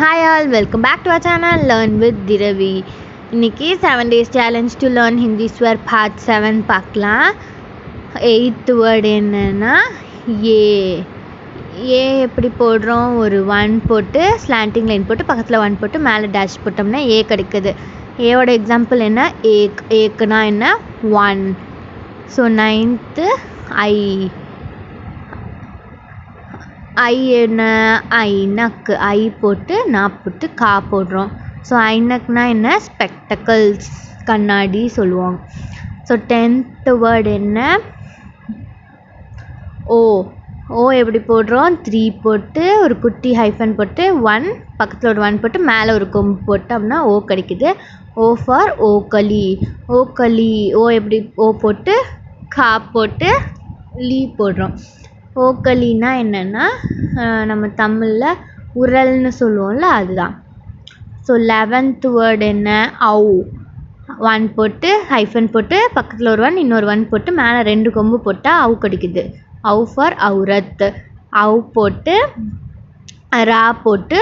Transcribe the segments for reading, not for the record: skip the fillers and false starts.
Hi all, welcome back to our channel Learn with Dhiravi. இன்னைக்கு 7 days challenge to learn Hindi swear part 7 பார்க்கலாம். 8th word என்னன்னா ஏ எப்படி போடுறோம், ஒரு 1 போட்டு ஸ்லாண்டிங் லைன் போட்டு பக்கத்தில் 1 போட்டு மேலே டேஷ் போட்டோம்னா ஏ கிடைக்குது. ஏவோட எக்ஸாம்பிள் என்ன, ஏக்குனா என்ன 1. ஸோ 9th ஐ என்ன, ஐநக்கு, ஐ போட்டு நான் போட்டு கா போடுறோம். ஸோ ஐநக்னா என்ன, ஸ்பெக்டக்கல்ஸ், கண்ணாடி சொல்லுவாங்க. ஸோ 10th வேர்டு என்ன, ஓ எப்படி போடுறோம், 3 போட்டு ஒரு குட்டி ஹைஃபன் போட்டு 1 பக்கத்தில் ஒரு 1 போட்டு மேலே ஒரு கொம்பு போட்டு அப்படின்னா ஓ கிடைக்குது. ஓ ஃபார் ஓக்களி, ஓ எப்படி ஓ போட்டு கா போட்டு லீ போடுறோம். ஓக்களின்னா என்னென்னா நம்ம தமிழில் உரல்னு சொல்லுவோம்ல, அதுதான். ஸோ 11th வேர்டு என்ன, 1 போட்டு ஹைஃபன் போட்டு பக்கத்தில் ஒரு 1 இன்னொரு 1 போட்டு மேலே 2 கொம்பு போட்டால் அவு கிடைக்குது. அவு ஃபார் அவுரத், அவு போட்டு ரா போட்டு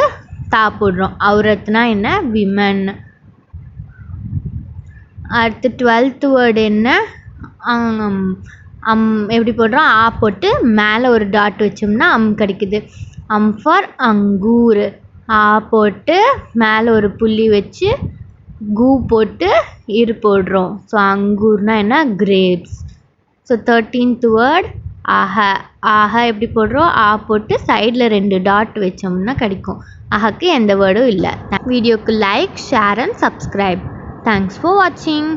தா போடுறோம். அவுரத்னா என்ன, விமன். அடுத்து 12th வேர்டு என்ன, எப்படி போடுறோம், ஆ போட்டு மேலே ஒரு டாட் வச்சோம்னா கிடைக்குது. ஃபார் அங்கூர், ஆ போட்டு மேலே ஒரு புள்ளி வச்சு கூ போட்டு போடுறோம். ஸோ அங்கூர்னா என்ன, கிரேப்ஸ். ஸோ 13th வேர்ட் ஆஹா எப்படி போடுறோம், ஆ போட்டு சைடில் 2 டாட் வச்சோம்னா கிடைக்கும். ஆஹாக்கு எந்த வேர்டும் இல்லை. வீடியோக்கு like, share and subscribe. Thanks for வாட்சிங்.